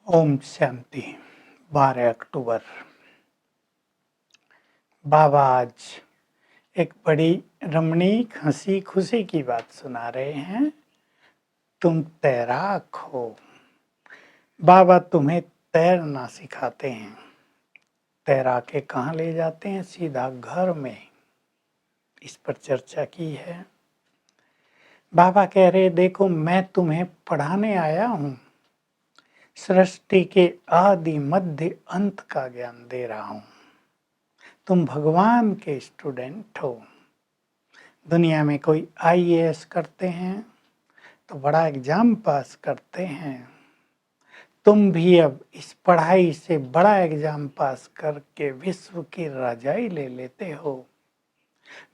ओम शांति। 12 अक्टूबर। बाबा आज एक बड़ी रमणीक हंसी खुशी की बात सुना रहे हैं। तुम तैराक हो। बाबा तुम्हें तैरना सिखाते हैं। तैराके कहाँ ले जाते हैं? सीधा घर में। इस पर चर्चा की है। बाबा कह रहे देखो मैं तुम्हें पढ़ाने आया हूँ। सृष्टि के आदि मध्य अंत का ज्ञान दे रहा हूँ। तुम भगवान के स्टूडेंट हो। दुनिया में कोई आईएएस करते हैं तो बड़ा एग्जाम पास करते हैं। तुम भी अब इस पढ़ाई से बड़ा एग्जाम पास करके विश्व की राजाई ले लेते हो।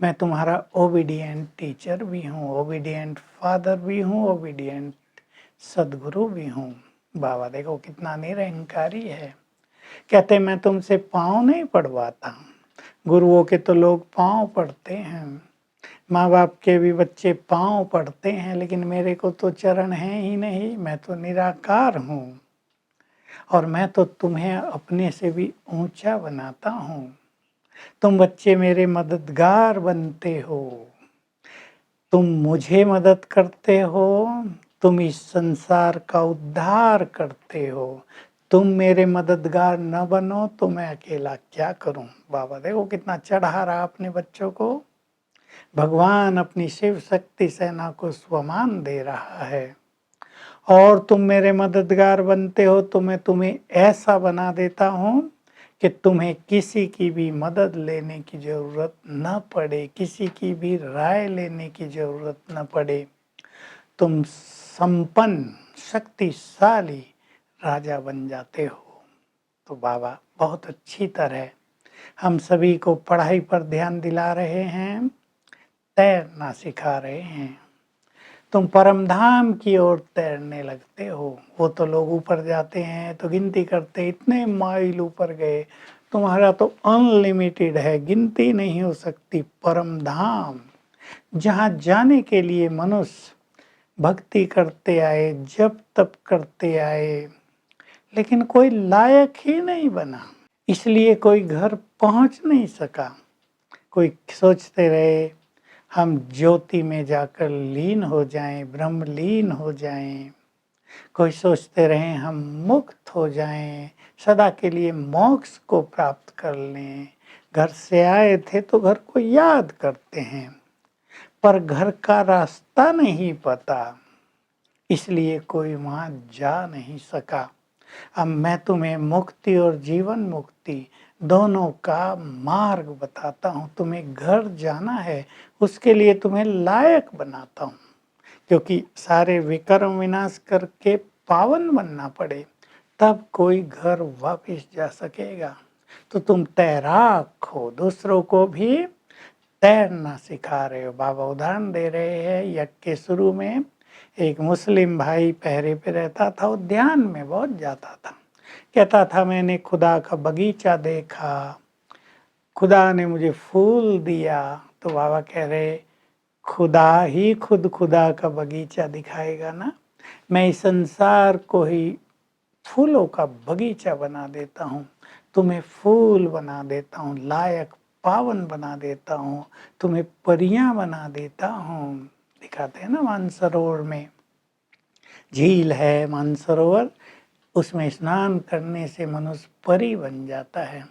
मैं तुम्हारा ओबीडिएंट टीचर भी हूँ, ओबीडिएंट फादर भी हूँ, ओबीडिएंट सदगुरु भी हूँ। बाबा देखो कितना निरहंकारी है। कहते मैं तुमसे पाँव नहीं पढ़वाता। गुरुओं के तो लोग पाँव पढ़ते हैं, माँ बाप के भी बच्चे पाँव पढ़ते हैं, लेकिन मेरे को तो चरण है ही नहीं। मैं तो निराकार हूँ और मैं तो तुम्हें अपने से भी ऊंचा बनाता हूँ। तुम बच्चे मेरे मददगार बनते हो। तुम मुझे मदद करते हो। तुम इस संसार का उद्धार करते हो। तुम मेरे मददगार न बनो तो मैं अकेला क्या करूं? बाबा देखो कितना चढ़ा रहा अपने बच्चों को। भगवान अपनी शिव शक्ति सेना को स्वमान दे रहा है। और तुम मेरे मददगार बनते हो तो मैं तुम्हें ऐसा बना देता हूँ कि तुम्हें किसी की भी मदद लेने की जरूरत न पड़े, किसी की भी राय लेने की जरूरत न पड़े। तुम संपन्न शक्तिशाली राजा बन जाते हो। तो बाबा बहुत अच्छी तरह हम सभी को पढ़ाई पर ध्यान दिला रहे हैं, तैरना सिखा रहे हैं। तुम परम धाम की ओर तैरने लगते हो। वो तो लोग ऊपर जाते हैं तो गिनती करते इतने माइल ऊपर गए। तुम्हारा तो अनलिमिटेड है, गिनती नहीं हो सकती। परम धाम जहाँ जाने के लिए मनुष्य भक्ति करते आए, जप तप करते आए, लेकिन कोई लायक ही नहीं बना, इसलिए कोई घर पहुंच नहीं सका। कोई सोचते रहे हम ज्योति में जाकर लीन हो जाएं, ब्रह्मलीन हो जाएं। कोई सोचते रहे हम मुक्त हो जाएं, सदा के लिए मोक्ष को प्राप्त कर लें। घर से आए थे तो घर को याद करते हैं, पर घर का रास्ता नहीं पता, इसलिए कोई वहां जा नहीं सका। अब मैं तुम्हें मुक्ति और जीवन मुक्ति दोनों का मार्ग बताता हूँ। तुम्हें घर जाना है, उसके लिए तुम्हें लायक बनाता हूँ, क्योंकि सारे विकर्म विनाश करके पावन बनना पड़े, तब कोई घर वापस जा सकेगा। तो तुम तैराक हो, दूसरों को भी तैरना सिखा रहे हो। बाबा उदाहरण दे रहे हैं। यज्ञ के शुरू में एक मुस्लिम भाई पहरे पे रहता था, वो ध्यान में बहुत जाता था। कहता था मैंने खुदा का बगीचा देखा, खुदा ने मुझे फूल दिया। तो बाबा कह रहे खुदा ही खुद खुदा का बगीचा दिखाएगा ना। मैं इस संसार को ही फूलों का बगीचा बना देता हूँ, तुम्हें फूल बना देता हूँ, लायक पावन बना देता हूँ, तुम्हें परियां बना देता हूँ। दिखाते हैं ना मानसरोवर में, झील है मानसरोवर, उसमें स्नान करने से मनुष्य परी बन जाता है।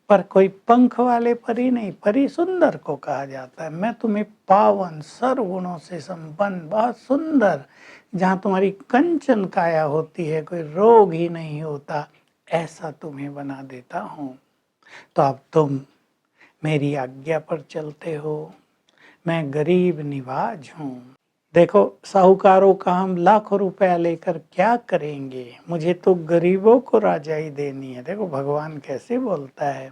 पर कोई पंख वाले परी नहीं, परी सुंदर को कहा जाता है। मैं तुम्हें पावन सर्वगुणों से संपन्न, बहुत सुंदर, जहाँ तुम्हारी कंचन काया होती है, कोई रोग ही नहीं होता, ऐसा तुम्हें बना देता हूँ। तो अब तुम मेरी आज्ञा पर चलते हो। मैं गरीब निवाज हूँ। देखो साहूकारों का हम लाखों रुपया लेकर क्या करेंगे, मुझे तो गरीबों को राजाई देनी है। देखो भगवान कैसे बोलता है।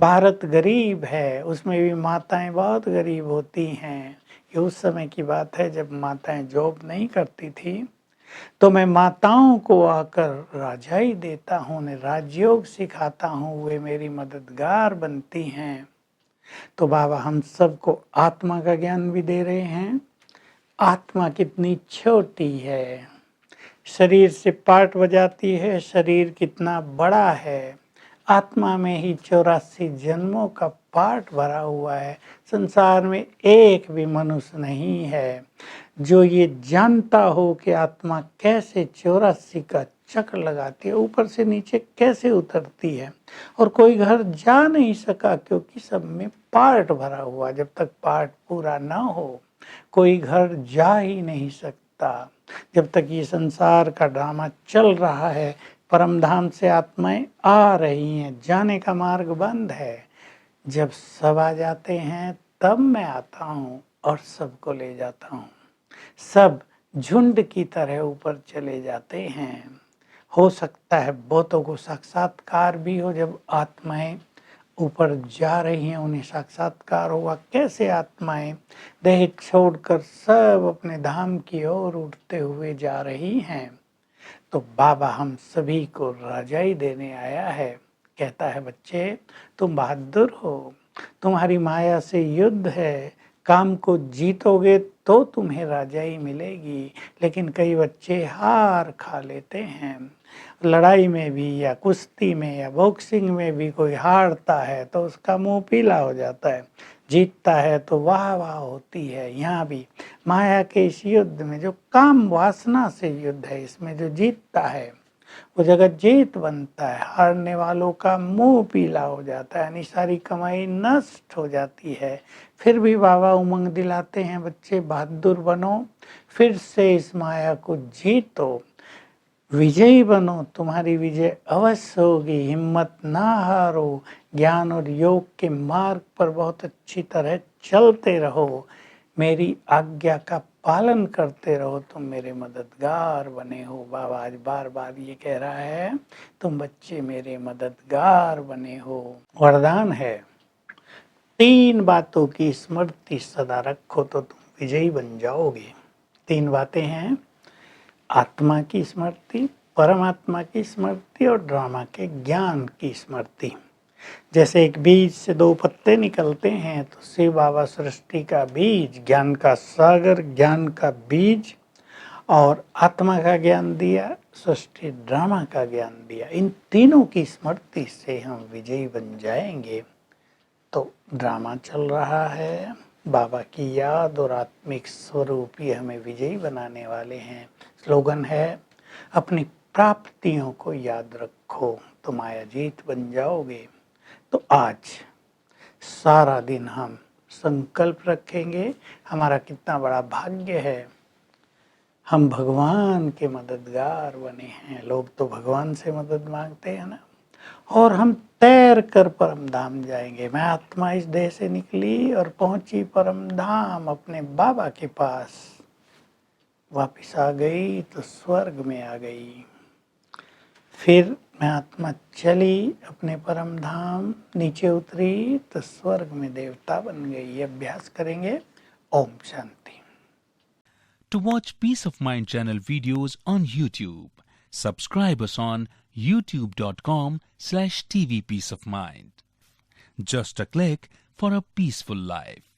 भारत गरीब है, उसमें भी माताएं बहुत गरीब होती हैं। ये उस समय की बात है जब माताएं जॉब नहीं करती थी। तो मैं माताओं को आकर राजाई देता हूँ, उन्हें राजयोग सिखाता हूँ, वे मेरी मददगार बनती हैं। तो बाबा हम सबको आत्मा का ज्ञान भी दे रहे हैं। आत्मा कितनी छोटी है, शरीर से पार्ट बजाती है, शरीर कितना बड़ा है। आत्मा में ही 84 जन्मों का पार्ट भरा हुआ है। संसार में एक भी मनुष्य नहीं है जो ये जानता हो कि आत्मा कैसे 84 का चक्र लगाती है, ऊपर से नीचे कैसे उतरती है, और कोई घर जा नहीं सका क्योंकि सब में पार्ट भरा हुआ। जब तक पार्ट पूरा ना हो कोई घर जा ही नहीं सकता। जब तक ये संसार का ड्रामा चल रहा है, परम धाम से आत्माएं आ रही हैं, जाने का मार्ग बंद है। जब सब आ जाते हैं तब मैं आता हूँ और सबको ले जाता हूँ। सब झुंड की तरह ऊपर चले जाते हैं। हो सकता है बहुतों को साक्षात्कार भी हो, जब आत्माएं ऊपर जा रही हैं उन्हें साक्षात्कार होगा। कैसे आत्माएं देह छोड़कर सब अपने धाम की ओर उठते हुए जा रही हैं। तो बाबा हम सभी को रजाई देने आया है। कहता है, बच्चे तुम बहादुर हो, तुम्हारी माया से युद्ध है, काम को जीतोगे तो तुम्हें रजाई मिलेगी। लेकिन कई बच्चे हार खा लेते हैं। लड़ाई में भी या कुश्ती में या बॉक्सिंग में भी कोई हारता है तो उसका मुंह पीला हो जाता है, जीतता है तो वाह वाह होती है। यहाँ भी माया के इस युद्ध में जो काम वासना से युद्ध है, इसमें जो जीतता है वो जगत जीत बनता है। हारने वालों का मुंह पीला हो जाता है, यानी सारी कमाई नष्ट हो जाती है। फिर भी बाबा उमंग दिलाते हैं, बच्चे बहादुर बनो, फिर से इस माया को जीतो, विजयी बनो, तुम्हारी विजय अवश्य होगी। हिम्मत ना हारो, ज्ञान और योग के मार्ग पर बहुत अच्छी तरह चलते रहो, मेरी आज्ञा का पालन करते रहो, तुम मेरे मददगार बने हो। बाबा आज बार बार ये कह रहा है, तुम बच्चे मेरे मददगार बने हो। वरदान है, 3 बातों की स्मृति सदा रखो तो तुम विजयी बन जाओगे। 3 बातें हैं, आत्मा की स्मृति, परमात्मा की स्मृति और ड्रामा के ज्ञान की स्मृति। जैसे एक बीज से 2 पत्ते निकलते हैं, तो शिव बाबा सृष्टि का बीज, ज्ञान का सागर, ज्ञान का बीज और आत्मा का ज्ञान दिया, सृष्टि ड्रामा का ज्ञान दिया। इन तीनों की स्मृति से हम विजयी बन जाएंगे। तो ड्रामा चल रहा है, बाबा की याद और आत्मिक स्वरूप ये हमें विजयी बनाने वाले हैं। स्लोगन है, अपनी प्राप्तियों को याद रखो तो माया जीत बन जाओगे। तो आज सारा दिन हम संकल्प रखेंगे, हमारा कितना बड़ा भाग्य है, हम भगवान के मददगार बने हैं। लोग तो भगवान से मदद मांगते हैं ना, और हम तैर कर परम धाम जाएंगे। मैं आत्मा इस देह से निकली और पहुंची परम धाम, अपने बाबा के पास वापिस आ गई तो स्वर्ग में आ गई। फिर मैं आत्मा चली अपने परम धाम, नीचे उतरी तो स्वर्ग में देवता बन गई। ये अभ्यास करेंगे। Om Shanti. To watch Peace of Mind channel videos on YouTube, subscribe us on youtube.com/tvpeaceofmind. Just a click for a peaceful life.